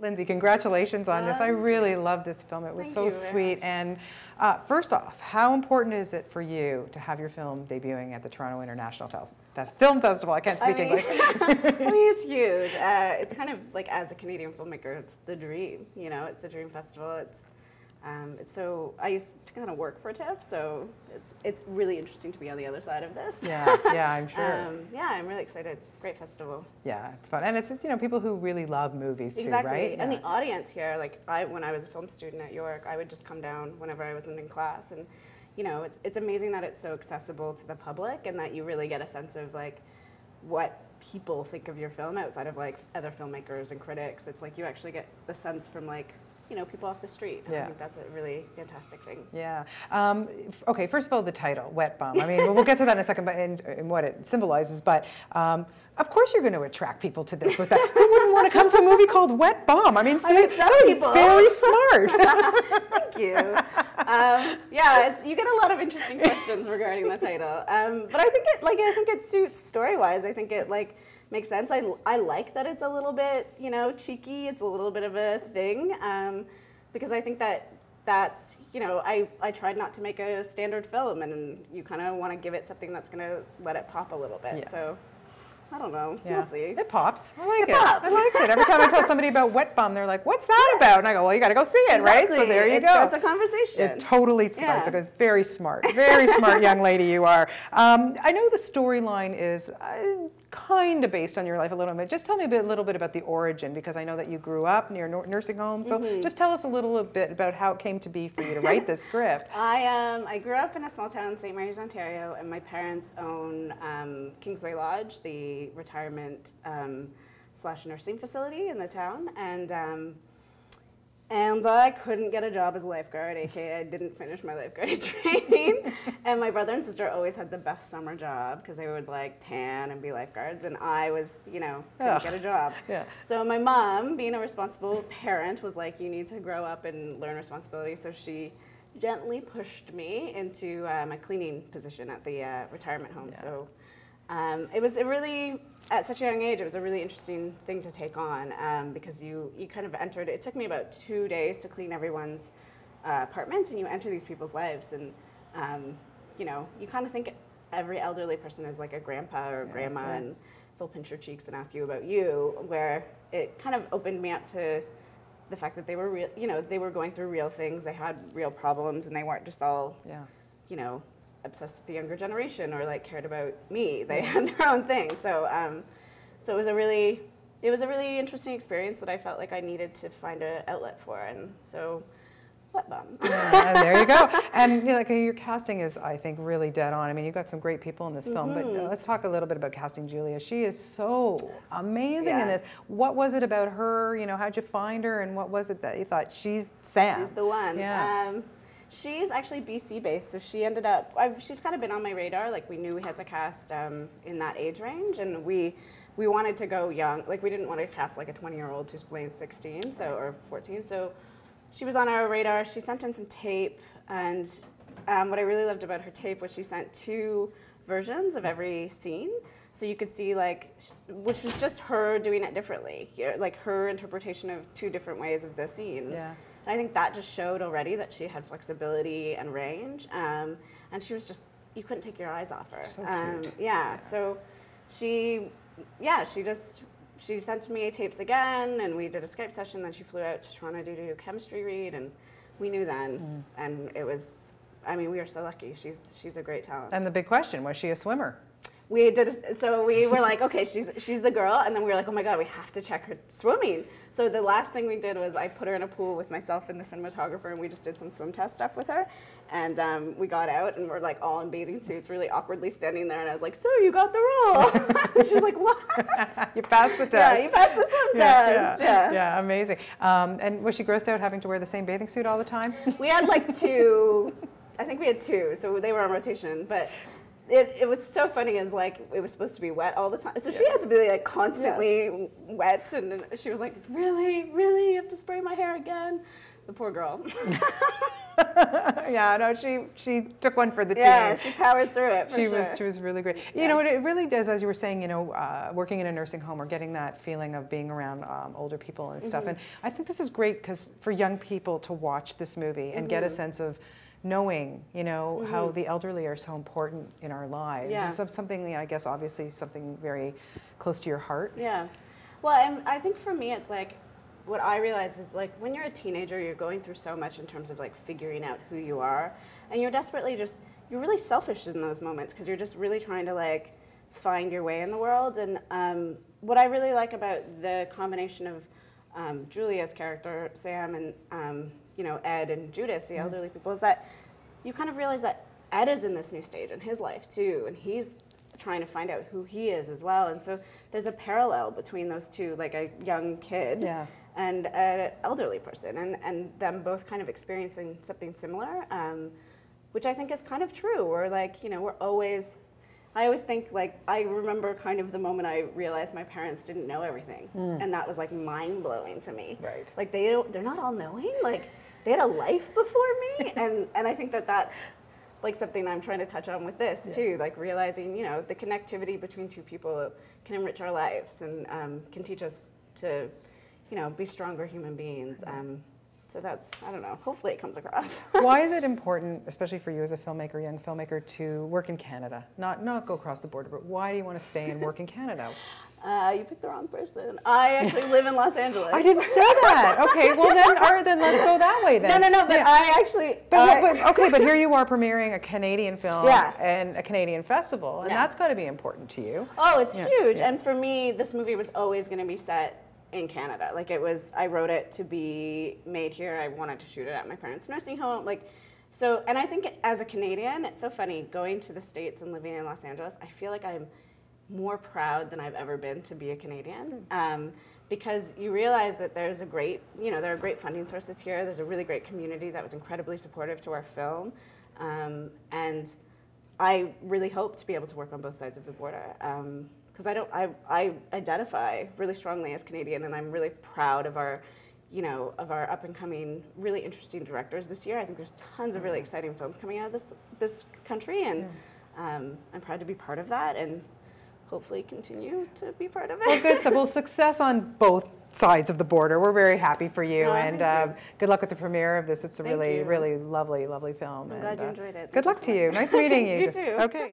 Lindsay, congratulations on this. I really love this film. It was so sweet. And first off, how important is it for you to have your film debuting at the Toronto International Film Festival? I can't speak English. I mean, it's huge. It's kind of like, as a Canadian filmmaker, it's the dream. You know, it's the dream festival. It's so, I used to kind of work for TIFF, so it's really interesting to be on the other side of this. Yeah, yeah, I'm sure. Yeah, I'm really excited. Great festival. Yeah, it's fun. And it's, you know, people who really love movies too, exactly. right? And the audience here, like when I was a film student at York, I would just come down whenever I wasn't in class, and you know, it's amazing that it's so accessible to the public and that you really get a sense of like what people think of your film outside of like other filmmakers and critics. It's like you actually get the sense from like, you know, people off the street. And I think that's a really fantastic thing. Yeah. Okay, first of all, the title, Wet Bum. I mean, we'll get to that in a second, but in what it symbolizes. But of course you're going to attract people to this with that. Who wouldn't want to come to a movie called Wet Bum? I mean, some people. Very smart. Thank you. Yeah, you get a lot of interesting questions regarding the title. But I think it suits story-wise. I think it makes sense. I like that it's a little bit, you know, cheeky. It's a little bit of a thing, because I think that's, you know, I tried not to make a standard film, and you kind of want to give it something that's going to let it pop a little bit. Yeah. So I don't know. We'll see. It pops. I like it. I like it. Every time I tell somebody about Wet Bum, they're like, "What's that about?" And I go, "Well, you got to go see it, right?" So there you go. It's a conversation. It totally starts. It goes very smart young lady you are. I know the storyline is kind of based on your life a little bit. Just tell me a little bit about the origin, because I know that you grew up near nursing homes. So just tell us a little bit about how it came to be for you to write this script. I grew up in a small town in St. Mary's, Ontario, and my parents own Kingsway Lodge, the retirement / nursing facility in the town, and I couldn't get a job as a lifeguard, aka I didn't finish my lifeguarding training. And my brother and sister always had the best summer job because they would like tan and be lifeguards, and I was, you know, couldn't get a job. Yeah. So my mom, being a responsible parent, was like, you need to grow up and learn responsibility. So she gently pushed me into a cleaning position at the retirement home. Yeah. So it was at such a young age, it was a really interesting thing to take on, because you kind of entered, it took me about 2 days to clean everyone's apartment, and you enter these people's lives, and you know, you kind of think every elderly person is like a grandpa or a grandma, and they'll pinch your cheeks and ask you about you, where it kind of opened me up to the fact that they were real, you know, they were going through real things, they had real problems, and they weren't just all, you know, obsessed with the younger generation or like cared about me. They had their own thing. So so it was a really interesting experience that I felt like I needed to find an outlet for, and so Wet Bum. Yeah, there you go. And you know, like, your casting is, I think, really dead on. I mean, you've got some great people in this film, but let's talk a little bit about casting Julia. She is so amazing in this. What was it about her? You know, how'd you find her, and what was it that you thought, she's Sam? She's the one. Yeah. She's actually BC based, so she ended up, she's kind of been on my radar. Like, we knew we had to cast in that age range, and we wanted to go young. Like, we didn't want to cast like a 20-year-old who's playing 16, or 14. So she was on our radar. She sent in some tape, and what I really loved about her tape was she sent 2 versions of every scene. So you could see, like, which was just her doing it differently, like her interpretation of 2 different ways of the scene. Yeah. And I think that just showed already that she had flexibility and range, and she was just, you couldn't take your eyes off her. So cute. So she sent me tapes again, and we did a Skype session. Then she flew out to Toronto to do a chemistry read, and we knew then, and it was, I mean, we are so lucky. She's a great talent. And the big question, was she a swimmer? So we were like, okay, she's the girl, and then we were like, oh my God, we have to check her swimming. So the last thing we did was I put her in a pool with myself and the cinematographer, and we just did some swim test stuff with her. And we got out, and we're like all in bathing suits, really awkwardly standing there, and I was like, so you got the role. And she was like, what? You passed the test. Yeah, you passed the swim test. Yeah, amazing. And was she grossed out having to wear the same bathing suit all the time? We had like 2, I think we had 2, so they were on rotation, but it was so funny as like it was supposed to be wet all the time, so she had to be like constantly wet, and she was like, really, you have to spray my hair again? The poor girl. Yeah, no, she took one for the team. Yeah, she powered through it. She was really great. You know, it really does, as you were saying, you know, working in a nursing home or getting that feeling of being around older people and stuff. And I think this is great because for young people to watch this movie and get a sense of knowing, you know, how the elderly are so important in our lives. Yeah. It's something, I guess, obviously something very close to your heart. Yeah. Well, and I think for me, it's like, what I realized is like when you're a teenager, you're going through so much in terms of like figuring out who you are, and you're desperately you're really selfish in those moments because you're just really trying to like find your way in the world. And what I really like about the combination of Julia's character, Sam, and you know, Ed and Judith, the elderly people, is that you kind of realize that Ed is in this new stage in his life too, and he's trying to find out who he is as well. And so there's a parallel between those two, like a young kid and an elderly person, and them both kind of experiencing something similar, which I think is kind of true. We're like, you know, I always think, like, I remember kind of the moment I realized my parents didn't know everything, and that was like mind-blowing to me. Right. Like they're not all knowing, like they had a life before me, and I think that's like something I'm trying to touch on with this too, like realizing, you know, the connectivity between two people can enrich our lives and can teach us to, you know, be stronger human beings. So that's, I don't know, hopefully it comes across. Why is it important, especially for you as a filmmaker, young filmmaker, to work in Canada? Not go across the border, but why do you want to stay and work in Canada? You picked the wrong person. I actually live in Los Angeles. I didn't know that. Okay, well then let's go that way then. No, but I actually... But here you are premiering a Canadian film and a Canadian festival, and that's got to be important to you. Oh, it's huge. Yeah. And for me, this movie was always going to be set in Canada. Like I wrote it to be made here. I wanted to shoot it at my parents' nursing home. So, and I think as a Canadian, it's so funny, going to the States and living in Los Angeles, I feel like I'm more proud than I've ever been to be a Canadian, because you realize that there's there are great funding sources here. There's a really great community that was incredibly supportive to our film, and I really hope to be able to work on both sides of the border, because I identify really strongly as Canadian, and I'm really proud of our up and coming, really interesting directors this year. I think there's tons of really exciting films coming out of this country, and I'm proud to be part of that, and hopefully continue to be part of it. Well, good. So, well, success on both sides of the border. We're very happy for you, and good luck with the premiere of this. It's a really lovely film. I'm glad you enjoyed it. Good luck to you. Nice meeting you. You too. Okay.